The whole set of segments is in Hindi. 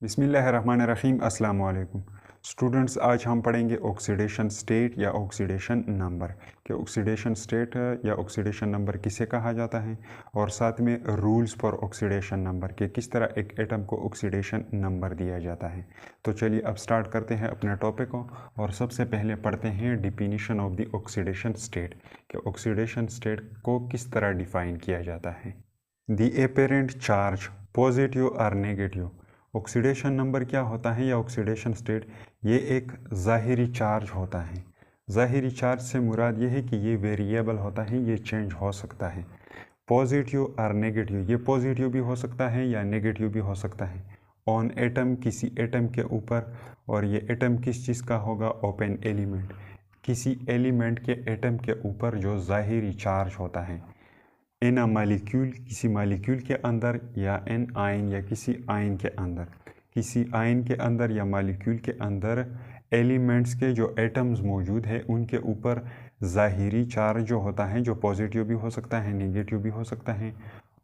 बिस्मिल्लाहिर्रहमानिर्रहीम। अस्सलाम वालेकुम स्टूडेंट्स, आज हम पढ़ेंगे ऑक्सीडेशन स्टेट या ऑक्सीडेशन नंबर कि ऑक्सीडेशन स्टेट या ऑक्सीडेशन नंबर किसे कहा जाता है और साथ में रूल्स फॉर ऑक्सीडेशन नंबर के किस तरह एक एटम को ऑक्सीडेशन नंबर दिया जाता है। तो चलिए अब स्टार्ट करते हैं अपने टॉपिक को और सबसे पहले पढ़ते हैं definition of the oxidation state कि ऑक्सीडेशन स्टेट को किस तरह डिफाइन किया जाता है। द एपेरेंट चार्ज पॉजिटिव और नेगेटिव। ऑक्सीडेशन नंबर क्या होता है या ऑक्सीडेशन स्टेट, ये एक ज़ाहिरी चार्ज होता है। ज़ाहिरी चार्ज से मुराद ये है कि ये वेरिएबल होता है, ये चेंज हो सकता है। पॉजिटिव और नेगेटिव, ये पॉजिटिव भी हो सकता है या नेगेटिव भी हो सकता है ऑन एटम, किसी एटम के ऊपर। और ये एटम किस चीज़ का होगा? ओपन एलिमेंट, किसी एलिमेंट के एटम के ऊपर जो ज़ाहिरी चार्ज होता है। इन अ मालिक्यूल, किसी मालिक्यूल के अंदर, या इन आयन, या किसी आयन के अंदर। किसी आयन के अंदर या मालिक्यूल के अंदर एलिमेंट्स के जो एटम्स मौजूद है उनके ऊपर ज़ाहिरी चार्ज जो होता है, जो पॉजिटिव भी हो सकता है नेगेटिव भी हो सकता है,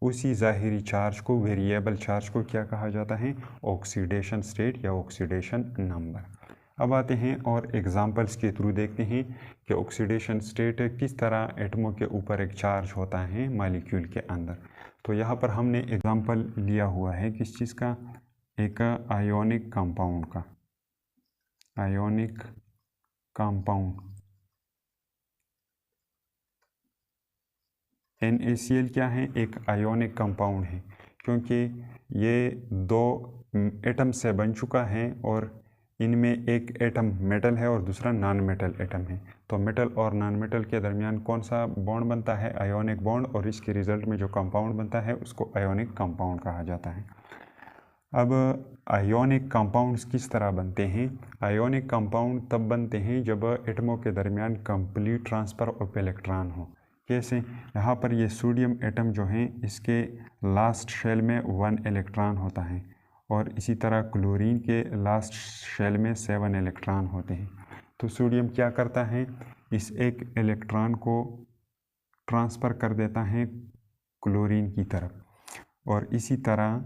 उसी ज़ाहिरी चार्ज को, वेरिएबल चार्ज को क्या कहा जाता है? ऑक्सीडेशन स्टेट या ऑक्सीडेशन नंबर। अब आते हैं और एग्जांपल्स के थ्रू देखते हैं कि ऑक्सीडेशन स्टेट किस तरह एटमों के ऊपर एक चार्ज होता है मॉलिक्यूल के अंदर। तो यहाँ पर हमने एग्जांपल लिया हुआ है किस चीज़ का? एक आयोनिक कंपाउंड का। आयोनिक कंपाउंड NaCl क्या है? एक आयोनिक कंपाउंड है, क्योंकि ये दो एटम से बन चुका है और इनमें एक एटम मेटल है और दूसरा नॉन मेटल एटम है। तो मेटल और नॉन मेटल के दरमियान कौन सा बॉन्ड बनता है? आयोनिक बॉन्ड, और इसके रिजल्ट में जो कंपाउंड बनता है उसको आयोनिक कंपाउंड कहा जाता है। अब आयोनिक कंपाउंड्स किस तरह बनते हैं? आयोनिक कंपाउंड तब बनते हैं जब एटमों के दरमियान कंप्लीट ट्रांसफ़र ऑफ इलेक्ट्रॉन हो। कैसे? यहाँ पर ये सोडियम एटम जो है इसके लास्ट शेल में 1 इलेक्ट्रॉन होता है और इसी तरह क्लोरीन के लास्ट शेल में 7 इलेक्ट्रॉन होते हैं। तो सोडियम क्या करता है? इस एक इलेक्ट्रॉन को ट्रांसफ़र कर देता है क्लोरीन की तरफ, और इसी तरह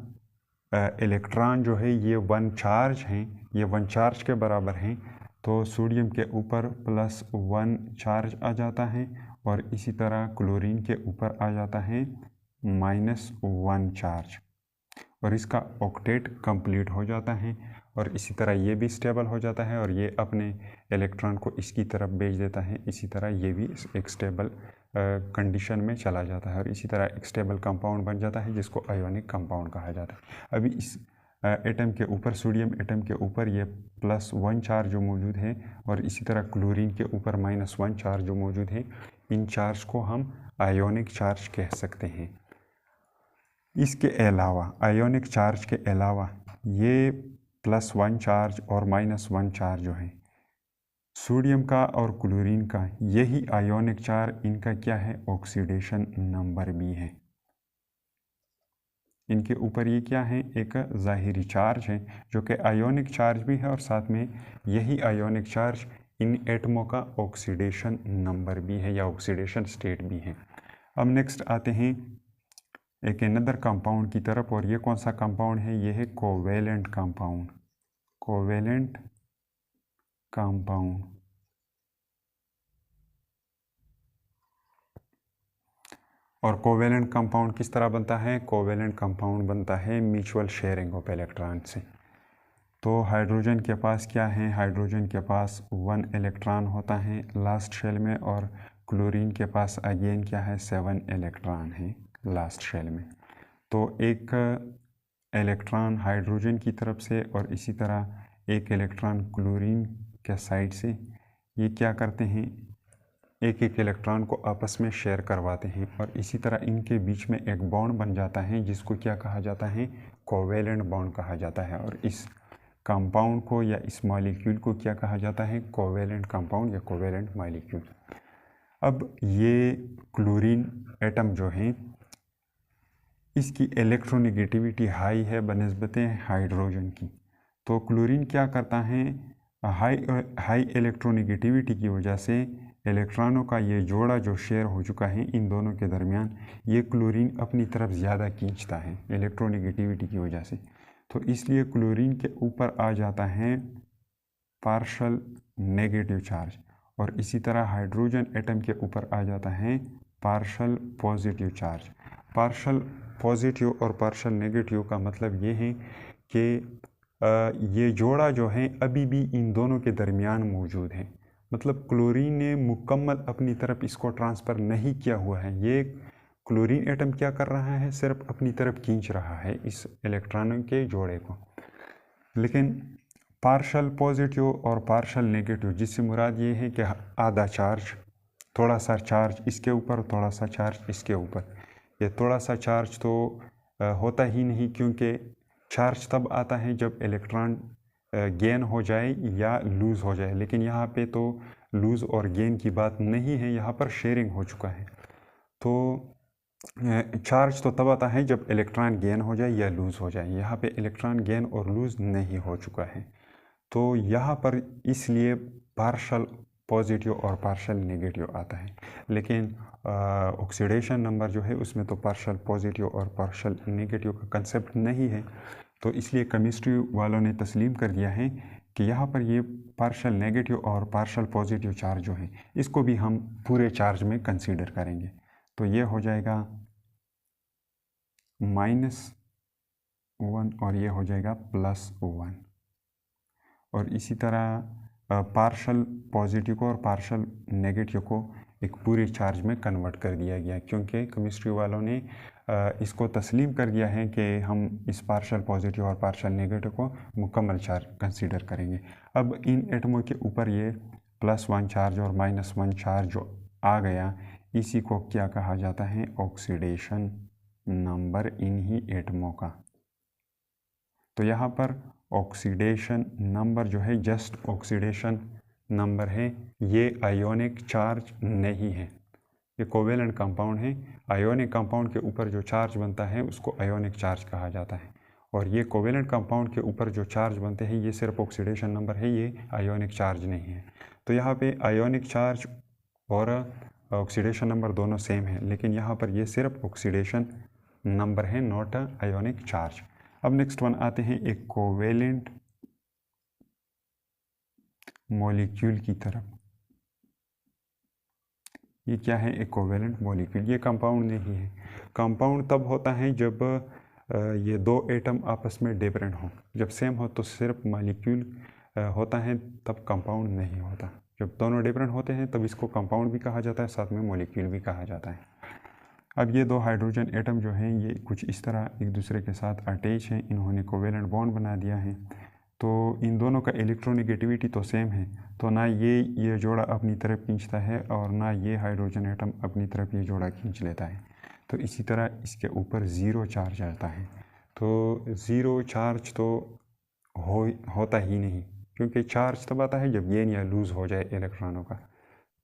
इलेक्ट्रॉन जो है ये 1 चार्ज हैं, ये 1 चार्ज के बराबर हैं। तो सोडियम के ऊपर +1 चार्ज आ जाता है और इसी तरह क्लोरीन के ऊपर आ जाता है -1 चार्ज, और इसका ऑक्टेट कंप्लीट हो जाता है। और इसी तरह ये भी स्टेबल हो जाता है और ये अपने इलेक्ट्रॉन को इसकी तरफ भेज देता है। इसी तरह ये भी एक स्टेबल कंडीशन में चला जाता है और इसी तरह एक स्टेबल कंपाउंड बन जाता है जिसको आयोनिक कंपाउंड कहा जाता है। अभी इस एटम के ऊपर, सोडियम एटम के ऊपर ये +1 चार्ज जो मौजूद है और इसी तरह क्लोरीन के ऊपर -1 चार्ज जो मौजूद है, इन चार्ज को हम आयोनिक चार्ज कह सकते हैं। इसके अलावा, आयोनिक चार्ज के अलावा, ये +1 चार्ज और -1 चार्ज जो है सोडियम का और क्लोरीन का, यही आयोनिक चार्ज, इनका क्या है? ऑक्सीडेशन नंबर भी है। इनके ऊपर ये क्या है? एक ज़ाहिरी चार्ज है जो कि आयोनिक चार्ज भी है और साथ में यही आयोनिक चार्ज इन एटमों का ऑक्सीडेशन नंबर भी है या ऑक्सीडेशन स्टेट भी है। अब नेक्स्ट आते हैं एक अनदर कंपाउंड की तरफ, और ये कौन सा कंपाउंड है? ये है कोवेलेंट कंपाउंड। Covalent compound. और कोवेलेंट कंपाउंड किस तरह बनता है? कोवेलेंट कंपाउंड बनता है म्यूचुअल शेयरिंग ऑफ इलेक्ट्रॉन से। तो हाइड्रोजन के पास क्या है? हाइड्रोजन के पास 1 इलेक्ट्रॉन होता है लास्ट शेल में, और क्लोरीन के पास अगेन क्या है? 7 इलेक्ट्रॉन है लास्ट शेल में। तो एक इलेक्ट्रॉन हाइड्रोजन की तरफ से और इसी तरह एक इलेक्ट्रॉन क्लोरीन के साइड से, ये क्या करते हैं? एक एक इलेक्ट्रॉन को आपस में शेयर करवाते हैं और इसी तरह इनके बीच में एक बॉन्ड बन जाता है जिसको क्या कहा जाता है? कोवेलेंट बॉन्ड कहा जाता है। और इस कंपाउंड को या इस मॉलिक्यूल को क्या कहा जाता है? कोवेलेंट कंपाउंड या कोवेलेंट मॉलिक्यूल। अब ये क्लोरीन एटम जो है इसकी इलेक्ट्रोनेगेटिविटी हाई है बनिस्बत हाइड्रोजन की। तो क्लोरीन क्या करता है? हाई इलेक्ट्रोनेगेटिविटी की वजह से इलेक्ट्रॉनों का ये जोड़ा जो शेयर हो चुका है इन दोनों के दरमियान, ये क्लोरीन अपनी तरफ ज़्यादा खींचता है इलेक्ट्रोनेगेटिविटी की वजह से। तो इसलिए क्लोरीन के ऊपर आ जाता है पार्शल नेगेटिव चार्ज, और इसी तरह हाइड्रोजन एटम के ऊपर आ जाता है partial positive charge. Partial positive और पार्शल नेगेटिव का मतलब ये है कि ये जोड़ा जो है अभी भी इन दोनों के दरमियान मौजूद है। मतलब क्लोरीन ने मुकम्मल अपनी तरफ इसको ट्रांसफ़र नहीं किया हुआ है। ये क्लोरीन एटम क्या कर रहा है, सिर्फ अपनी तरफ खींच रहा है इस इलेक्ट्रॉनों के जोड़े को। लेकिन पार्शल पॉजिटिव और पार्शल नेगेटिव, जिससे मुराद ये है कि आधा चार्ज, थोड़ा सा चार्ज इसके ऊपर, थोड़ा सा चार्ज इसके ऊपर। ये थोड़ा सा चार्ज तो होता ही नहीं, क्योंकि चार्ज तब आता है जब इलेक्ट्रॉन गेन हो जाए या लूज़ हो जाए। लेकिन यहाँ पे तो लूज़ और गेन की बात नहीं है, यहाँ पर शेयरिंग हो चुका है। तो चार्ज तो तब आता है जब इलेक्ट्रॉन गेन हो जाए या लूज़ हो जाए। यहाँ पे इलेक्ट्रॉन गेन और लूज़ नहीं हो चुका है, तो यहाँ पर इसलिए पार्शल पॉजिटिव और पार्शल नेगेटिव आता है। लेकिन ऑक्सीडेशन नंबर जो है उसमें तो पार्शल पॉजिटिव और पार्शल नेगेटिव का कंसेप्ट नहीं है, तो इसलिए केमिस्ट्री वालों ने तस्लीम कर दिया है कि यहाँ पर ये पार्शल नेगेटिव और पार्शल पॉजिटिव चार्ज जो है इसको भी हम पूरे चार्ज में कंसीडर करेंगे। तो ये हो जाएगा -1 और ये हो जाएगा +1। और इसी तरह पार्शल पॉजिटिव को और पार्शल नेगेटिव को एक पूरे चार्ज में कन्वर्ट कर दिया गया, क्योंकि केमिस्ट्री वालों ने इसको तस्लीम कर दिया है कि हम इस पार्शल पॉजिटिव और पार्शल नेगेटिव को मुकम्मल चार्ज कंसीडर करेंगे। अब इन एटमों के ऊपर ये +1 चार्ज और -1 चार्ज जो आ गया, इसी को क्या कहा जाता है, ऑक्सीडेशन नंबर इन ही एटमों का। तो यहाँ पर ऑक्सीडेशन नंबर जो है जस्ट ऑक्सीडेशन नंबर है, ये आयोनिक चार्ज नहीं है। ये कोवेलेंट कंपाउंड है। आयोनिक कंपाउंड के ऊपर जो चार्ज बनता है उसको आयोनिक चार्ज कहा जाता है, और ये कोवेलेंट कंपाउंड के ऊपर जो चार्ज बनते हैं ये सिर्फ ऑक्सीडेशन नंबर है, ये आयोनिक चार्ज नहीं है। तो यहाँ पे आयोनिक चार्ज और ऑक्सीडेशन नंबर दोनों सेम है, लेकिन यहाँ पर ये सिर्फ ऑक्सीडेशन नंबर है, नॉट आयोनिक चार्ज। अब नेक्स्ट वन आते हैं एक कोवेलेंट मॉलिक्यूल की तरफ। ये क्या है, एक कोवेलेंट मॉलिक्यूल। ये कंपाउंड नहीं है। कंपाउंड तब होता है जब ये दो एटम आपस में डिफरेंट हो। जब सेम हो तो सिर्फ मॉलिक्यूल होता है, तब कंपाउंड नहीं होता। जब दोनों डिफरेंट होते हैं तब इसको कंपाउंड भी कहा जाता है, साथ में मॉलिक्यूल भी कहा जाता है। अब ये दो हाइड्रोजन एटम जो हैं ये कुछ इस तरह एक दूसरे के साथ अटैच हैं, इन्होंने कोवेलेंट बॉन्ड बना दिया है। तो इन दोनों का इलेक्ट्रोनेगेटिविटी तो सेम है, तो ना ये जोड़ा अपनी तरफ खींचता है और ना ये हाइड्रोजन एटम अपनी तरफ ये जोड़ा खींच लेता है। तो इसी तरह इसके ऊपर ज़ीरो चार्ज आता है। तो ज़ीरो चार्ज तो होता ही नहीं, क्योंकि चार्ज तब आता है जब गेन या लूज़ हो जाए इलेक्ट्रॉनों का।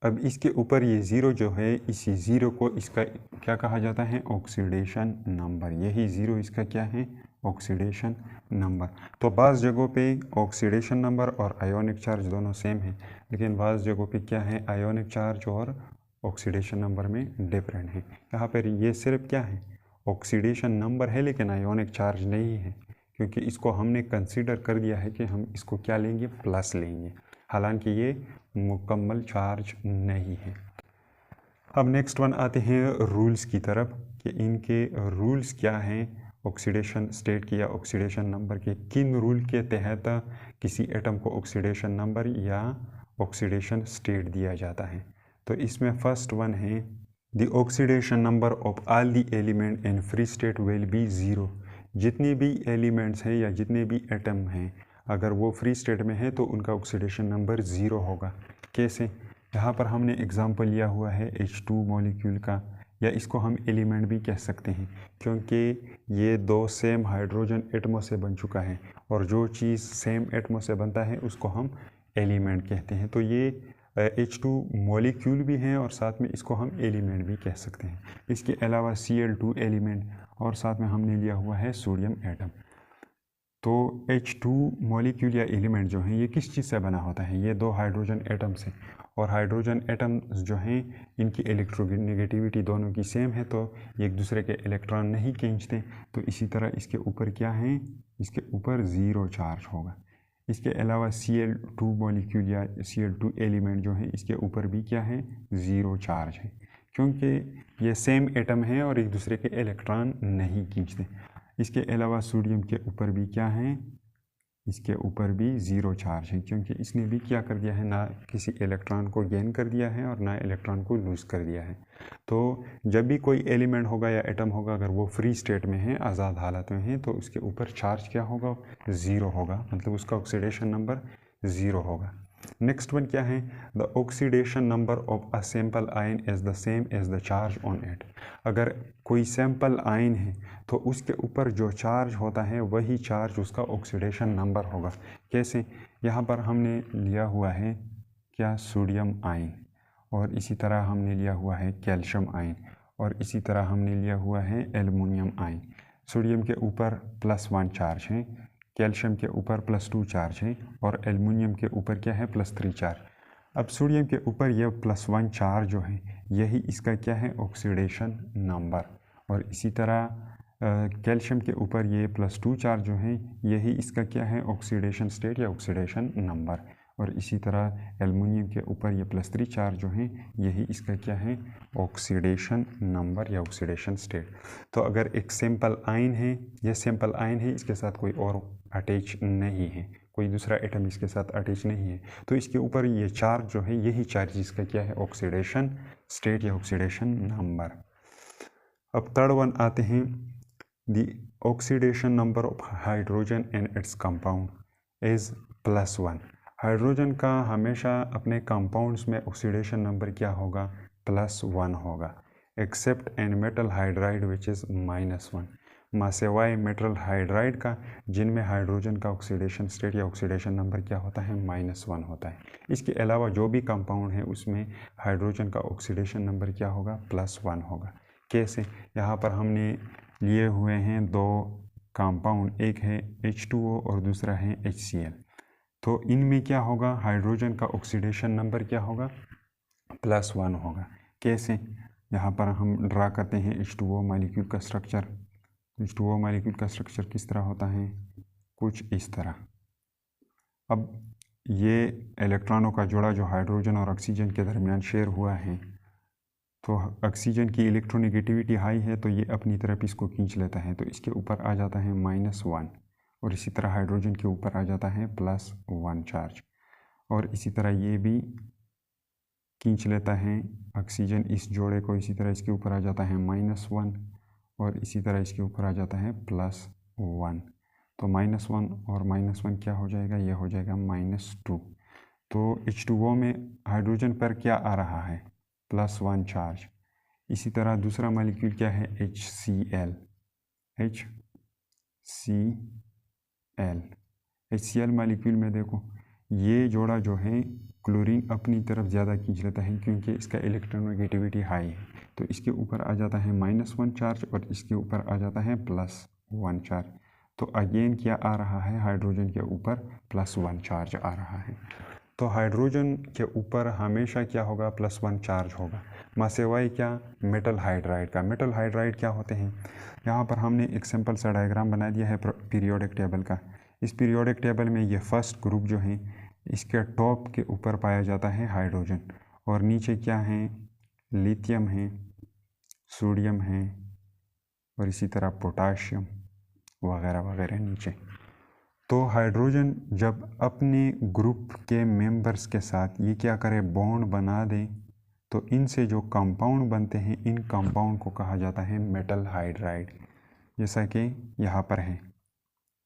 अब इसके ऊपर ये ज़ीरो जो है, इसी ज़ीरो को इसका क्या कहा जाता है, ऑक्सीडेशन नंबर। यही ज़ीरो इसका क्या है, ऑक्सीडेशन नंबर। तो बाज़ जगहों पे ऑक्सीडेशन नंबर और आयोनिक चार्ज दोनों सेम है, लेकिन बाज़ जगहों पे क्या है, आयोनिक चार्ज और ऑक्सीडेशन नंबर में डिफरेंट है। यहाँ पर ये सिर्फ क्या है, ऑक्सीडेशन नंबर है, लेकिन आयोनिक चार्ज नहीं है, क्योंकि इसको हमने कंसीडर कर दिया है कि हम इसको क्या लेंगे, प्लस लेंगे, हालांकि ये मुकम्मल चार्ज नहीं है। अब नेक्स्ट वन आते हैं रूल्स की तरफ कि इनके रूल्स क्या हैं, ऑक्सीडेशन स्टेट की या ऑक्सीडेशन नंबर के। किन रूल के तहत किसी एटम को ऑक्सीडेशन नंबर या ऑक्सीडेशन स्टेट दिया जाता है। तो इसमें फर्स्ट वन है, the oxidation number of all the element in free state will be zero. जितने भी एलिमेंट्स हैं या जितने भी एटम हैं, अगर वो फ्री स्टेट में है तो उनका ऑक्सीडेशन नंबर ज़ीरो होगा। कैसे, यहाँ पर हमने एग्जांपल लिया हुआ है H2 मॉलिक्यूल का, या इसको हम एलिमेंट भी कह सकते हैं, क्योंकि ये दो सेम हाइड्रोजन एटमों से बन चुका है, और जो चीज़ सेम एटमों से बनता है उसको हम एलिमेंट कहते हैं। तो ये H2 मॉलिक्यूल भी हैं और साथ में इसको हम एलिमेंट भी कह सकते हैं। इसके अलावा Cl2 एलिमेंट, और साथ में हमने लिया हुआ है सोडियम एटम। तो H2 मॉलिक्यूल या एलिमेंट जो हैं ये किस चीज़ से बना होता है, ये दो हाइड्रोजन एटम से, और हाइड्रोजन एटम्स जो हैं इनकी इलेक्ट्रोनेगेटिविटी दोनों की सेम है, तो ये एक दूसरे के इलेक्ट्रॉन नहीं खींचते। तो इसी तरह इसके ऊपर क्या है, इसके ऊपर ज़ीरो चार्ज होगा। इसके अलावा Cl2 मॉलिक्यूल या Cl2 एलिमेंट जो है इसके ऊपर भी क्या है, ज़ीरो चार्ज है, क्योंकि ये सेम एटम है और एक दूसरे के इलेक्ट्रॉन नहीं खींचते। इसके अलावा सोडियम के ऊपर भी क्या है, इसके ऊपर भी ज़ीरो चार्ज है, क्योंकि इसने भी क्या कर दिया है, ना किसी इलेक्ट्रॉन को गेन कर दिया है और ना इलेक्ट्रॉन को लूज़ कर दिया है। तो जब भी कोई एलिमेंट होगा या एटम होगा, अगर वो फ्री स्टेट में है, आज़ाद हालत में है, तो उसके ऊपर चार्ज क्या होगा, ज़ीरो होगा, मतलब उसका ऑक्सीडेशन नंबर ज़ीरो होगा। नेक्स्ट वन क्या है, the oxidation number of a sample ion is the same as the charge on it. अगर कोई सैम्पल आयन है तो उसके ऊपर जो चार्ज होता है वही चार्ज उसका ऑक्सीडेशन नंबर होगा। कैसे, यहाँ पर हमने लिया हुआ है क्या, सोडियम आयन, और इसी तरह हमने लिया हुआ है कैल्शियम आयन, और इसी तरह हमने लिया हुआ है एल्युमिनियम आयन। सोडियम के ऊपर +1 चार्ज है, कैल्शियम के ऊपर +2 चार्ज है, और एल्युमिनियम के ऊपर क्या है, +3 चार्ज। अब सोडियम के ऊपर यह +1 चार्ज जो है यही इसका क्या है, ऑक्सीडेशन नंबर, और इसी तरह कैल्शियम के ऊपर ये +2 चार्ज जो है यही इसका क्या है, ऑक्सीडेशन स्टेट या ऑक्सीडेशन नंबर, और इसी तरह एल्युमिनियम के ऊपर ये +3 चार्ज जो है यही इसका क्या है, ऑक्सीडेशन नंबर या ऑक्सीडेशन स्टेट। तो अगर एक सिंपल आयन है, यह सिंपल आयन है, इसके साथ कोई और अटैच नहीं है, कोई दूसरा एटम इसके साथ अटैच नहीं है, तो इसके ऊपर ये चार्ज जो है यही चार्ज इसका क्या है, ऑक्सीडेशन स्टेट या ऑक्सीडेशन नंबर। अब थर्ड वन आते हैं, the oxidation number of hydrogen in its compound is +1। Hydrogen का हमेशा अपने कंपाउंड्स में ऑक्सीडेशन नंबर क्या होगा, +1 होगा, except an metal hydride which is -1, सिवाय मेटल हाइड्राइड का जिनमें हाइड्रोजन का ऑक्सीडेशन स्टेट या ऑक्सीडेशन नंबर क्या होता है, -1 होता है। इसके अलावा जो भी कंपाउंड है उसमें हाइड्रोजन का ऑक्सीडेशन नंबर क्या होगा, +1 होगा। कैसे, यहाँ पर हमने लिए हुए हैं दो कंपाउंड, एक है H2O और दूसरा है HCl। तो इनमें क्या होगा, हाइड्रोजन का ऑक्सीडेशन नंबर क्या होगा, +1 होगा। कैसे, यहाँ पर हम ड्रा करते हैं H2O मॉलिक्यूल का स्ट्रक्चर। H2O मॉलिक्यूल का स्ट्रक्चर किस तरह होता है, कुछ इस तरह। अब ये इलेक्ट्रॉनों का जोड़ा जो हाइड्रोजन और ऑक्सीजन के दरमियान शेयर हुआ है, तो ऑक्सीजन की इलेक्ट्रोनेगेटिविटी हाई है तो ये अपनी तरफ इसको खींच लेता है, तो इसके ऊपर आ जाता है -1, और इसी तरह हाइड्रोजन के ऊपर आ जाता है +1 चार्ज, और इसी तरह ये भी खींच लेता है ऑक्सीजन इस जोड़े को, इसी तरह इसके ऊपर आ जाता है -1, और इसी तरह इसके ऊपर आ जाता है +1। तो -1 और -1 क्या हो जाएगा, यह हो जाएगा -2। तो H2O में हाइड्रोजन पर क्या आ रहा है, +1 चार्ज। इसी तरह दूसरा मॉलिक्यूल क्या है, HCl। HCl मॉलिक्यूल में देखो ये जोड़ा जो है क्लोरीन अपनी तरफ ज़्यादा खींच लेता है, क्योंकि इसका इलेक्ट्रोनेगेटिविटी हाई है, तो इसके ऊपर आ जाता है -1 चार्ज और इसके ऊपर आ जाता है +1 चार्ज। तो अगेन क्या आ रहा है, हाइड्रोजन के ऊपर +1 चार्ज आ रहा है। तो हाइड्रोजन के ऊपर हमेशा क्या होगा, +1 चार्ज होगा, सिवाय क्या, मेटल हाइड्राइड का। मेटल हाइड्राइड क्या होते हैं, यहाँ पर हमने एक सिंपल सा डायग्राम बना दिया है पीरियोडिक टेबल का। इस पीरियोडिक टेबल में ये फर्स्ट ग्रुप जो है इसके टॉप के ऊपर पाया जाता है हाइड्रोजन, और नीचे क्या है, लिथियम है, सोडियम है, और इसी तरह पोटाशियम वगैरह वगैरह नीचे। तो हाइड्रोजन जब अपने ग्रुप के मेंबर्स के साथ ये क्या करे, बॉन्ड बना दे, तो इनसे जो कंपाउंड बनते हैं इन कंपाउंड को कहा जाता है मेटल हाइड्राइड। जैसा कि यहाँ पर है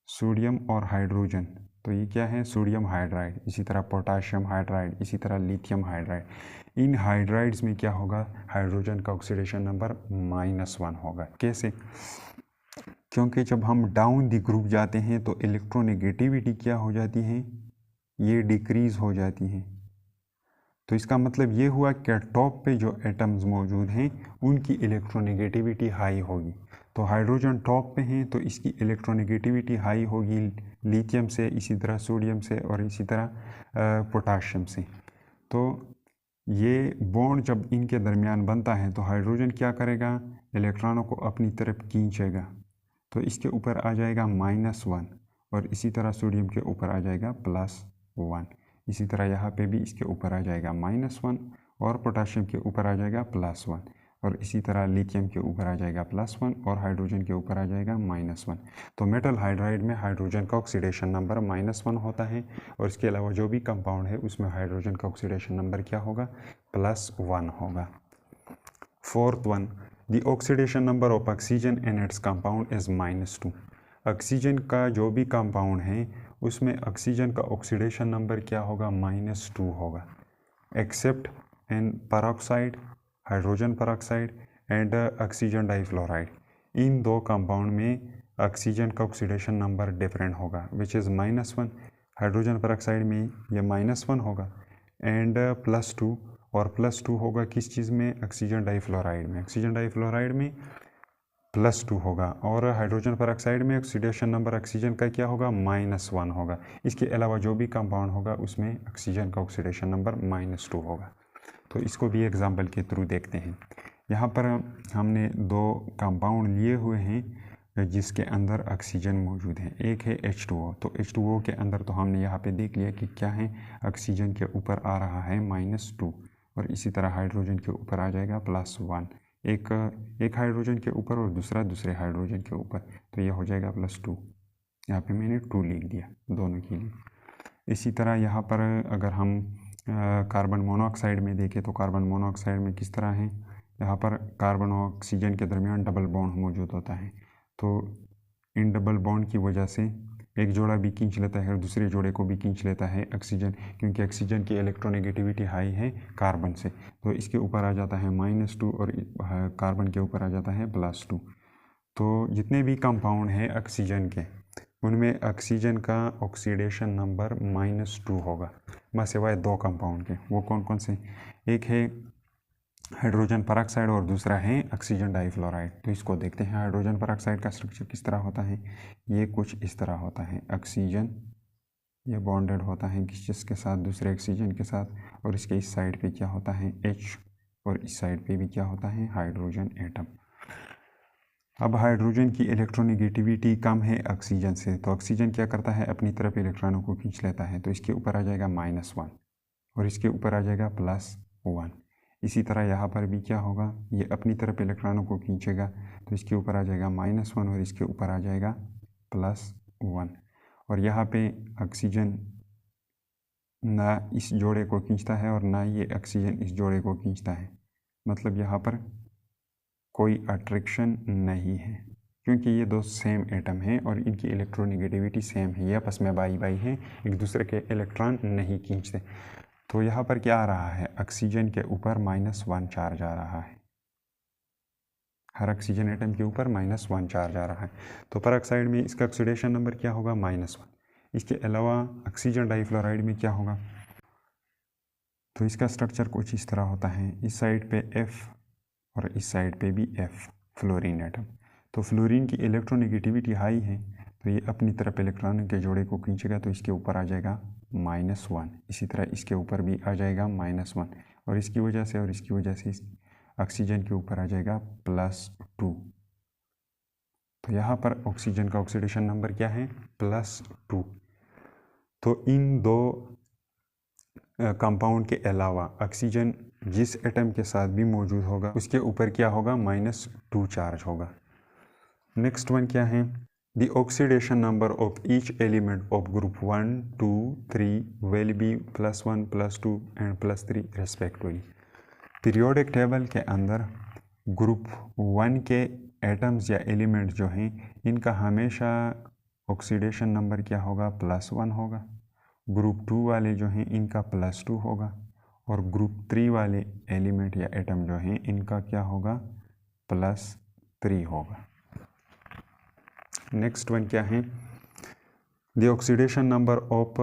सोडियम और हाइड्रोजन, तो ये क्या है, सोडियम हाइड्राइड, इसी तरह पोटाशियम हाइड्राइड, इसी तरह लिथियम हाइड्राइड। इन हाइड्राइड्स में क्या होगा, हाइड्रोजन का ऑक्सीडेशन नंबर -1 होगा। कैसे, क्योंकि जब हम डाउन द ग्रुप जाते हैं तो इलेक्ट्रोनेगेटिविटी क्या हो जाती है, ये डिक्रीज़ हो जाती है। तो इसका मतलब ये हुआ कि टॉप पे जो एटम्स मौजूद हैं उनकी इलेक्ट्रोनेगेटिविटी हाई होगी। तो हाइड्रोजन टॉप पे हैं तो इसकी इलेक्ट्रोनेगेटिविटी हाई होगी लिथियम से, इसी तरह सोडियम से, और इसी तरह पोटाशियम से। तो ये बॉन्ड जब इनके दरमियान बनता है तो हाइड्रोजन क्या करेगा, इलेक्ट्रॉनों को अपनी तरफ खींचेगा, तो इसके ऊपर आ जाएगा -1, और इसी तरह सोडियम के ऊपर आ जाएगा +1। इसी तरह यहाँ पे भी इसके ऊपर आ जाएगा -1 और पोटाशियम के ऊपर आ जाएगा +1 और इसी तरह लिथियम के ऊपर आ जाएगा +1 और हाइड्रोजन के ऊपर आ जाएगा -1। तो मेटल हाइड्राइड में हाइड्रोजन का ऑक्सीडेशन नंबर -1 होता है और इसके अलावा जो भी कंपाउंड है उसमें हाइड्रोजन का ऑक्सीडेशन नंबर क्या होगा, +1 होगा। Fourth one, the oxidation number of oxygen in its compound is -2। Oxygen का जो भी कंपाउंड है उसमें ऑक्सीजन का ऑक्सीडेशन नंबर क्या होगा, -2 होगा, except in peroxide, hydrogen peroxide and oxygen difluoride. इन दो कंपाउंड में ऑक्सीजन का ऑक्सीडेशन नंबर डिफरेंट होगा, विच इज़ -1। हाइड्रोजन पेरोक्साइड में ये -1 होगा एंड +2, और +2 होगा किस चीज़ में, ऑक्सीजन डाइफ्लोराइड में। ऑक्सीजन डाइफ्लोराइड में +2 होगा और हाइड्रोजन पेरोक्साइड में ऑक्सीडेशन नंबर ऑक्सीजन का क्या होगा, -1 होगा। इसके अलावा जो भी कंपाउंड होगा उसमें ऑक्सीजन का ऑक्सीडेशन नंबर -2 होगा। तो इसको भी एग्जाम्पल के थ्रू देखते हैं। यहाँ पर हमने दो कंपाउंड लिए हुए हैं जिसके अंदर ऑक्सीजन मौजूद है। एक है H2O, तो H2O के अंदर तो हमने यहाँ पे देख लिया कि क्या है, ऑक्सीजन के ऊपर आ रहा है -2 और इसी तरह हाइड्रोजन के ऊपर आ जाएगा +1। एक हाइड्रोजन के ऊपर और दूसरे हाइड्रोजन के ऊपर, तो यह हो जाएगा +2। यहाँ पे मैंने 2 लिख दिया दोनों के लिए। इसी तरह यहाँ पर अगर हम कार्बन मोनोऑक्साइड में देखें तो कार्बन मोनोऑक्साइड में किस तरह है, यहाँ पर कार्बन और ऑक्सीजन के दरमियान डबल बॉन्ड मौजूद होता है। तो इन डबल बॉन्ड की वजह से एक जोड़ा भी खींच लेता है और दूसरे जोड़े को भी खींच लेता है ऑक्सीजन, क्योंकि ऑक्सीजन की इलेक्ट्रोनेगेटिविटी हाई है कार्बन से, तो इसके ऊपर आ जाता है -2 और कार्बन के ऊपर आ जाता है +2। तो जितने भी कंपाउंड हैं ऑक्सीजन के उनमें ऑक्सीजन का ऑक्सीडेशन नंबर -2 होगा, बस सिवाय दो कंपाउंड के। वो कौन कौन से, एक है हाइड्रोजन पेरोक्साइड और दूसरा है ऑक्सीजन डाइफ्लोराइड। तो इसको देखते हैं। हाइड्रोजन पेरोक्साइड का स्ट्रक्चर किस तरह होता है, ये कुछ इस तरह होता है। ऑक्सीजन ये बॉन्डेड होता है किसके साथ, दूसरे ऑक्सीजन के साथ, और इसके इस साइड पे क्या होता है H और इस साइड पे भी क्या होता है हाइड्रोजन एटम। अब हाइड्रोजन की इलेक्ट्रोनेगेटिविटी कम है ऑक्सीजन से, तो ऑक्सीजन क्या करता है, अपनी तरफ इलेक्ट्रॉनों को खींच लेता है, तो इसके ऊपर आ जाएगा -1 और इसके ऊपर आ जाएगा +1। इसी तरह यहाँ पर भी क्या होगा, ये अपनी तरफ इलेक्ट्रॉनों को खींचेगा, तो इसके ऊपर आ जाएगा -1 और इसके ऊपर आ जाएगा +1। और यहाँ पे ऑक्सीजन ना इस जोड़े को खींचता है और ना ये ऑक्सीजन इस जोड़े को खींचता है, मतलब यहाँ पर कोई अट्रैक्शन नहीं है, क्योंकि ये दो सेम एटम हैं और इनकी इलेक्ट्रोनेगेटिविटी सेम है, ये आपस में बाई बाई हैं, एक दूसरे के इलेक्ट्रॉन नहीं खींचते। तो यहाँ पर क्या आ रहा है, ऑक्सीजन के ऊपर -1 चार्ज आ रहा है, हर ऑक्सीजन एटम के ऊपर -1 चार्ज आ रहा है। तो पेरोक्साइड में इसका ऑक्सीडेशन नंबर क्या होगा, -1। इसके अलावा ऑक्सीजन डाइफ्लोराइड में क्या होगा, तो इसका स्ट्रक्चर कुछ इस तरह होता है। इस साइड पे F और इस साइड पे भी F, फ्लोरीन एटम। तो फ्लोरीन की इलेक्ट्रोनेगेटिविटी हाई है, तो ये अपनी तरफ इलेक्ट्रॉन के जोड़े को खींचेगा, तो इसके ऊपर आ जाएगा -1। इसी तरह इसके ऊपर भी आ जाएगा -1 और इसकी वजह से इस ऑक्सीजन के ऊपर आ जाएगा +2। तो यहाँ पर ऑक्सीजन का ऑक्सीडेशन नंबर क्या है, +2। तो इन दो कंपाउंड के अलावा ऑक्सीजन जिस एटम के साथ भी मौजूद होगा उसके ऊपर क्या होगा, -2 चार्ज होगा। नेक्स्ट वन क्या है, the oxidation number of each element of group 1, 2, 3 will be +1, +2 and +3 respectively. Periodic table के अंदर ग्रुप 1 के एटम्स या एलिमेंट जो हैं इनका हमेशा ऑक्सीडेशन नंबर क्या होगा, +1 होगा। ग्रुप 2 वाले जो हैं इनका +2 होगा और ग्रुप 3 वाले एलिमेंट या एटम जो हैं इनका क्या होगा, +3 होगा। नेक्स्ट वन क्या है, the oxidation number of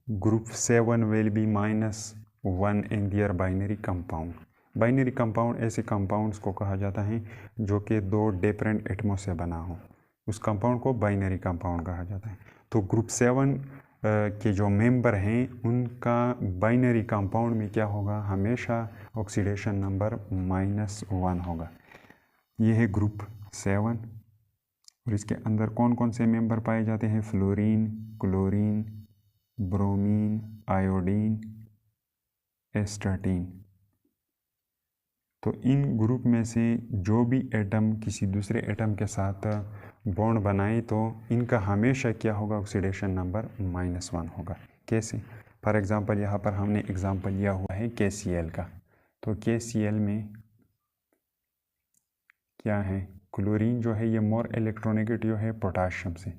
group 7 will be -1 in their binary compound. Binary compound ऐसे कंपाउंड्स को कहा जाता है जो कि दो डिफरेंट एटमों से बना हो, उस कंपाउंड को बाइनरी कंपाउंड कहा जाता है। तो ग्रुप 7 के जो मेंबर हैं उनका बाइनरी कंपाउंड में क्या होगा, हमेशा ऑक्सीडेशन नंबर -1 होगा। ये है ग्रुप 7 और इसके अंदर कौन कौन से मेंबर पाए जाते हैं? Fluorine, chlorine, bromine, iodine, astatine. तो इन ग्रुप में से जो भी एटम किसी दूसरे एटम के साथ बॉन्ड बनाए तो इनका हमेशा क्या होगा? ऑक्सीडेशन नंबर -1 होगा। कैसे? फॉर एग्ज़ाम्पल यहाँ पर हमने एग्ज़ाम्पल लिया हुआ है KCl का। तो KCl में क्या है? क्लोरीन जो है ये मोर इलेक्ट्रोनेगेटिव है पोटाशियम से,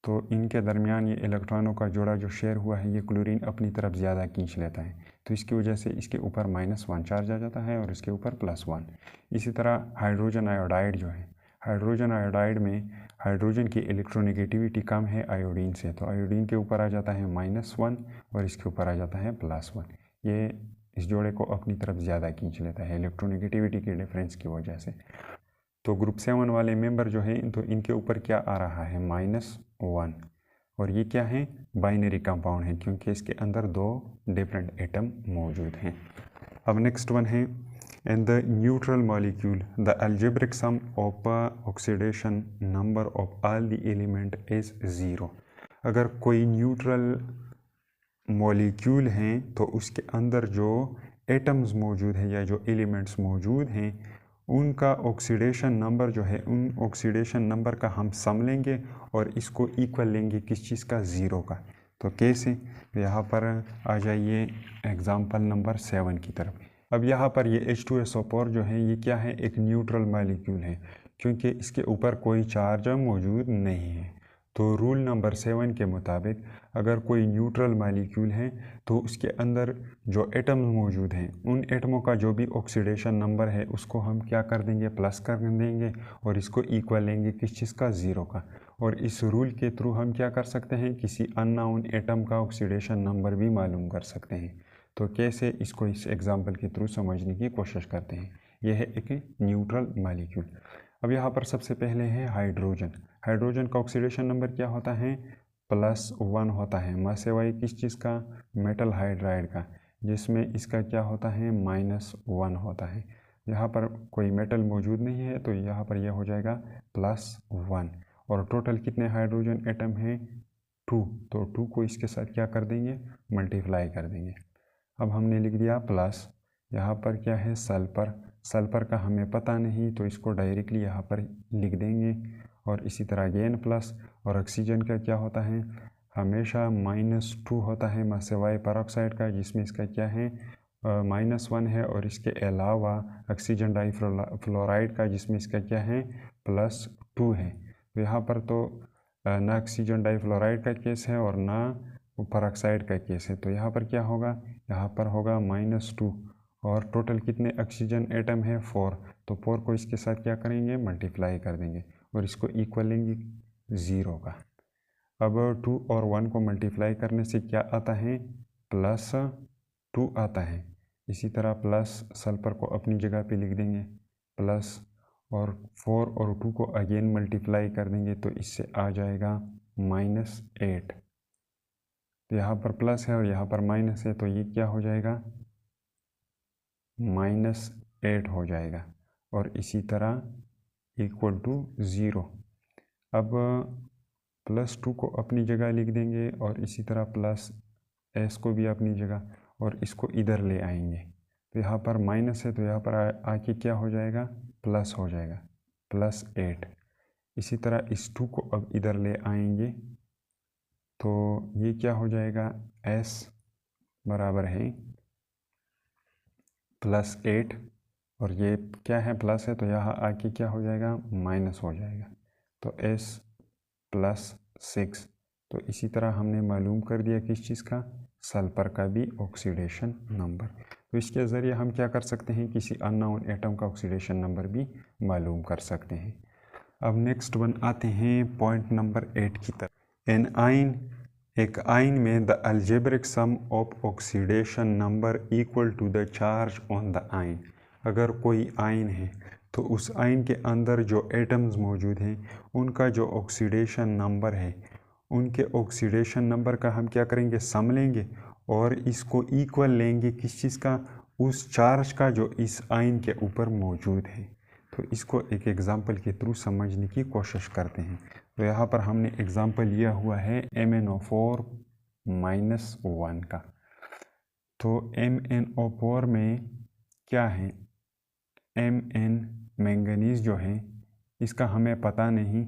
तो इनके दरमियान ये इलेक्ट्रॉनों का जोड़ा जो शेयर हुआ है ये क्लोरीन अपनी तरफ ज़्यादा खींच लेता है, तो इसकी वजह से इसके ऊपर -1 चार्ज आ जाता है और इसके ऊपर +1। इसी तरह हाइड्रोजन आयोडाइड जो है, हाइड्रोजन आयोडाइड में हाइड्रोजन की इलेक्ट्रोनेगेटिविटी कम है आयोडीन से, तो आयोडीन के ऊपर आ जाता है -1 और इसके ऊपर आ जाता है +1। ये इस जोड़े को अपनी तरफ ज़्यादा खींच लेता है इलेक्ट्रोनेगेटिविटी के डिफरेंस की वजह से। तो ग्रुप 7 वाले मेंबर जो हैं तो इनके ऊपर क्या आ रहा है? -1। और ये क्या है? बाइनरी कंपाउंड है क्योंकि इसके अंदर 2 डिफरेंट एटम मौजूद हैं। अब नेक्स्ट वन है, in the neutral molecule the algebraic sum of oxidation number of all the element is 0। अगर कोई न्यूट्रल मॉलिक्यूल हैं तो उसके अंदर जो एटम्स मौजूद हैं या जो एलिमेंट्स मौजूद हैं उनका ऑक्सीडेशन नंबर जो है, उन ऑक्सीडेशन नंबर का हम सम लेंगे और इसको इक्वल लेंगे किस चीज़ का? 0 का। तो कैसे? तो यहाँ पर आ जाइए एग्ज़ाम्पल नंबर 7 की तरफ। अब यहाँ पर ये H2SO4 जो है ये क्या है? एक न्यूट्रल मॉलिक्यूल है क्योंकि इसके ऊपर कोई चार्ज मौजूद नहीं है। तो रूल नंबर 7 के मुताबिक अगर कोई न्यूट्रल मॉलिक्यूल है तो उसके अंदर जो एटम्स मौजूद हैं उन एटमों का जो भी ऑक्सीडेशन नंबर है उसको हम क्या कर देंगे? प्लस कर देंगे और इसको इक्वल लेंगे किस चीज़ का? 0 का। और इस रूल के थ्रू हम क्या कर सकते हैं? किसी अननोन एटम का ऑक्सीडेशन नंबर भी मालूम कर सकते हैं। तो कैसे? इसको इस एग्जाम्पल के थ्रू समझने की कोशिश करते हैं। यह है एक न्यूट्रल मॉलिक्यूल। अब यहाँ पर सबसे पहले है हाइड्रोजन। हाइड्रोजन का ऑक्सीडेशन नंबर क्या होता है? +1 होता है। मास सिवाय किस चीज़ का? मेटल हाइड्राइड का, जिसमें इसका क्या होता है? -1 होता है। यहाँ पर कोई मेटल मौजूद नहीं है तो यहाँ पर यह हो जाएगा +1। और टोटल कितने हाइड्रोजन एटम हैं? 2। तो 2 को इसके साथ क्या कर देंगे? मल्टीप्लाई कर देंगे। अब हमने लिख दिया प्लस। यहाँ पर क्या है? सल्फर। सल्फर का हमें पता नहीं तो इसको डायरेक्टली यहाँ पर लिख देंगे। और इसी तरह अगेन प्लस। और ऑक्सीजन का क्या होता है? हमेशा -2 होता है मास सिवाय पेरोक्साइड का, जिसमें इसका क्या है? -1 है। और इसके अलावा ऑक्सीजन डाइफ्लोराइड का, जिसमें इसका क्या है? +2 है। तो यहाँ पर तो ना ऑक्सीजन डाइफ्लोराइड का केस है और ना पेरोक्साइड का केस है, तो यहाँ पर क्या होगा? यहाँ पर होगा -2। और टोटल कितने ऑक्सीजन एटम है? 4। तो 4 को इसके साथ क्या करेंगे? मल्टीप्लाई कर देंगे और इसको इक्वल लेंगे 0 का। अब 2 और 1 को मल्टीप्लाई करने से क्या आता है? +2 आता है। इसी तरह प्लस सल्फर को अपनी जगह पे लिख देंगे प्लस, और 4 और 2 को अगेन मल्टीप्लाई कर देंगे तो इससे आ जाएगा -8। तो यहाँ पर प्लस है और यहाँ पर माइनस है तो ये क्या हो जाएगा? -8 हो जाएगा। और इसी तरह इक्वल टू 0। अब +2 को अपनी जगह लिख देंगे और इसी तरह प्लस s को भी अपनी जगह, और इसको इधर ले आएंगे। तो यहाँ पर माइनस है तो यहाँ पर आके क्या हो जाएगा? प्लस हो जाएगा, +8। इसी तरह इस 2 को अब इधर ले आएंगे तो ये क्या हो जाएगा? s बराबर है +8, और ये क्या है? प्लस है तो यहाँ आके क्या हो जाएगा? माइनस हो जाएगा। तो s +6। तो इसी तरह हमने मालूम कर दिया किस चीज़ का? सल्फर का भी ऑक्सीडेशन नंबर। तो इसके ज़रिए हम क्या कर सकते हैं? किसी अननोन एटम का ऑक्सीडेशन नंबर भी मालूम कर सकते हैं। अब नेक्स्ट वन आते हैं पॉइंट नंबर 8 की तरफ। एन आइन, एक आइन में the algebraic sum of oxidation number equal to the charge on the ion. अगर कोई आइन है तो उस आइन के अंदर जो एटम्स मौजूद हैं उनका जो ऑक्सीडेशन नंबर है, उनके ऑक्सीडेशन नंबर का हम क्या करेंगे? सम लेंगे और इसको इक्वल लेंगे किस चीज़ का? उस चार्ज का जो इस आइन के ऊपर मौजूद है। तो इसको एक एग्ज़ाम्पल के थ्रू समझने की कोशिश करते हैं। तो यहाँ पर हमने एग्ज़ाम्पल लिया हुआ है MnO4 -1 का। तो MnO4 में क्या है, Mn मैंगनीज जो है इसका हमें पता नहीं,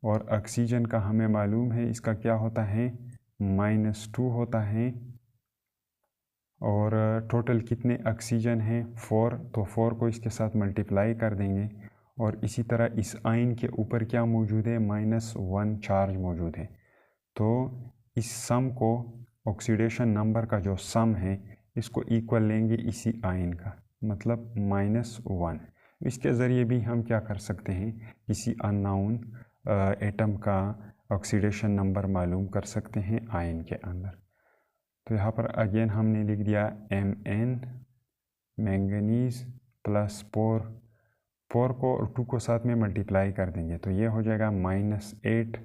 और ऑक्सीजन का हमें मालूम है इसका क्या होता है, -2 होता है। और टोटल कितने ऑक्सीजन हैं, 4, तो 4 को इसके साथ मल्टीप्लाई कर देंगे। और इसी तरह इस आयन के ऊपर क्या मौजूद है, -1 चार्ज मौजूद है। तो इस सम को, ऑक्सीडेशन नंबर का जो सम है, इसको इक्वल लेंगे इसी आयन का, मतलब -1। इसके ज़रिए भी हम क्या कर सकते हैं, किसी अननोन एटम का ऑक्सीडेशन नंबर मालूम कर सकते हैं आयन के अंदर। तो यहाँ पर अगेन हमने लिख दिया Mn मैंगनीज प्लस 4 को और 2 को साथ में मल्टीप्लाई कर देंगे, तो ये हो जाएगा -8,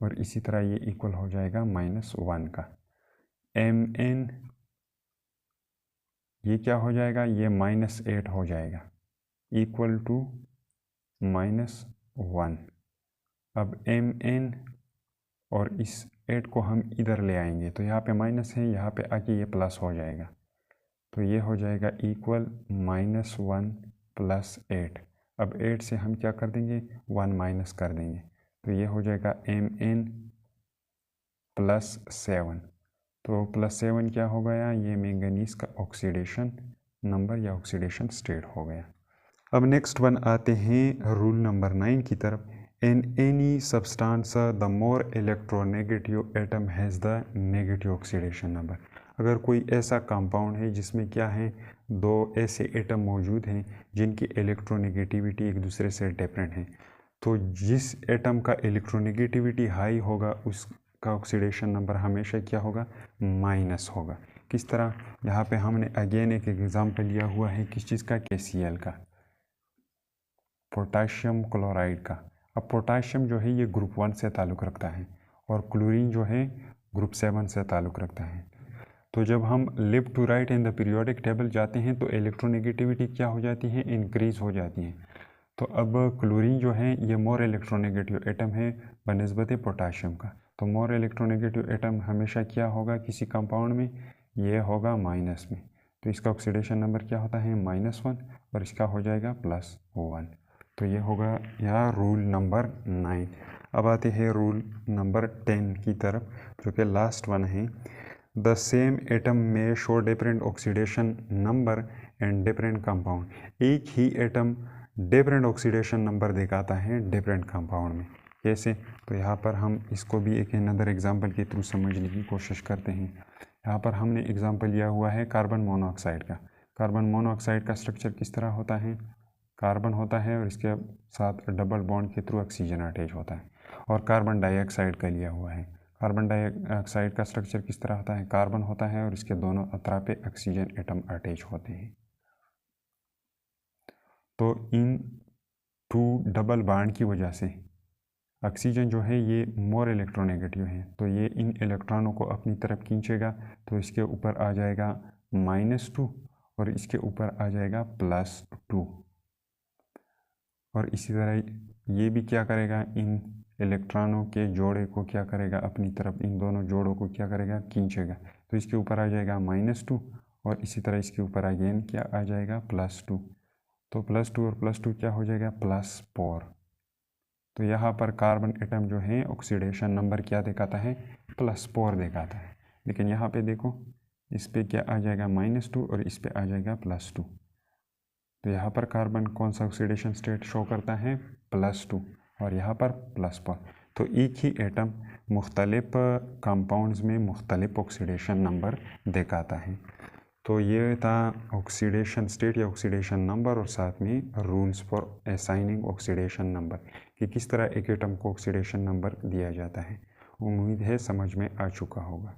और इसी तरह ये इक्वल हो जाएगा -1 का। Mn ये क्या हो जाएगा, ये -8 हो जाएगा, इक्वल टू -1। अब Mn और इस 8 को हम इधर ले आएंगे, तो यहाँ पे माइनस है, यहाँ पे आके ये प्लस हो जाएगा, तो ये हो जाएगा इक्वल -1 + 8। अब 8 से हम क्या कर देंगे, 1 माइनस कर देंगे, तो ये हो जाएगा Mn +7। तो +7 क्या हो गया, ये मैंगनीज का ऑक्सीडेशन नंबर या ऑक्सीडेशन स्टेट हो गया। अब नेक्स्ट वन आते हैं रूल नंबर 9 की तरफ। In any substance, the more electronegative atom has the negative oxidation number। अगर कोई ऐसा कंपाउंड है जिसमें क्या है, दो ऐसे एटम मौजूद हैं जिनकी इलेक्ट्रोनेगेटिविटी एक दूसरे से डिफरेंट है, तो जिस एटम का इलेक्ट्रोनेगेटिविटी हाई होगा उसका ऑक्सीडेशन नंबर हमेशा क्या होगा, माइनस होगा। किस तरह, यहाँ पे हमने अगेन एक एग्जांपल लिया हुआ है किस चीज़ का, KCl का, पोटाशियम क्लोराइड का। अब पोटाशियम जो है ये ग्रुप 1 से ताल्लुक़ रखता है, और क्लोरीन जो है ग्रुप 7 से ताल्लुक़ रखता है। तो जब हम left to right in the periodic table जाते हैं तो इलेक्ट्रोनेगेटिविटी क्या हो जाती है, इंक्रीज़ हो जाती है। तो अब क्लोरीन जो है ये मोर इलेक्ट्रोनेगेटिव एटम है बनिस्बत पोटाशियम का। तो मोर इलेक्ट्रोनेगेटिव एटम हमेशा क्या होगा किसी कंपाउंड में, ये होगा माइनस में। तो इसका ऑक्सीडेशन नंबर क्या होता है, -1, और इसका हो जाएगा +1। तो ये होगा यहाँ रूल नंबर 9। अब आते हैं रूल नंबर 10 की तरफ, जो कि लास्ट वन है। द सेम एटम में show different oxidation number and different compound. एक ही एटम डिफरेंट ऑक्सीडेशन नंबर दिखाता है डिफरेंट कंपाउंड में। कैसे, तो यहाँ पर हम इसको भी एक अनदर एग्जांपल के थ्रू समझने की कोशिश करते हैं। यहाँ पर हमने एग्जांपल लिया हुआ है कार्बन मोनोऑक्साइड का। कार्बन मोनोऑक्साइड का स्ट्रक्चर किस तरह होता है, कार्बन होता है और इसके साथ डबल बॉन्ड के थ्रू ऑक्सीजन अटैच होता है। और कार्बन डाइऑक्साइड का लिया हुआ है, कार्बन डाइऑक्साइड का स्ट्रक्चर किस तरह होता है, कार्बन होता है और इसके दोनों अतराफ पे ऑक्सीजन एटम अटैच होते हैं। तो इन 2 डबल बॉन्ड की वजह से ऑक्सीजन जो है ये मोर इलेक्ट्रोनेगेटिव है, तो ये इन इलेक्ट्रॉनों को अपनी तरफ खींचेगा, तो इसके ऊपर आ जाएगा -2 और इसके ऊपर आ जाएगा +2। और इसी तरह ये भी क्या करेगा, इन इलेक्ट्रॉनों के जोड़े को क्या करेगा, अपनी तरफ इन दोनों जोड़ों को क्या करेगा, खींचेगा। तो इसके ऊपर आ जाएगा -2 और इसी तरह इसके ऊपर अगेन क्या आ जाएगा, +2। तो +2 और +2 क्या हो जाएगा, +4। तो यहाँ पर कार्बन एटम जो है ऑक्सीडेशन नंबर क्या दिखाता है, +4 दिखाता है। लेकिन यहाँ पे देखो इस पे क्या आ जाएगा, -2 और इस पे आ जाएगा +2। तो यहाँ पर कार्बन कौन सा ऑक्सीडेशन स्टेट शो करता है, +2, और यहाँ पर +4। तो एक ही एटम मुख्तलिफ कंपाउंड्स में मुख्तलिफ ऑक्सीडेशन नंबर दिखाता है। तो ये था ऑक्सीडेशन स्टेट या ऑक्सीडेशन नंबर, और साथ में rules for assigning oxidation number कि किस तरह एक एटम को ऑक्सीडेशन नंबर दिया जाता है। उम्मीद है समझ में आ चुका होगा।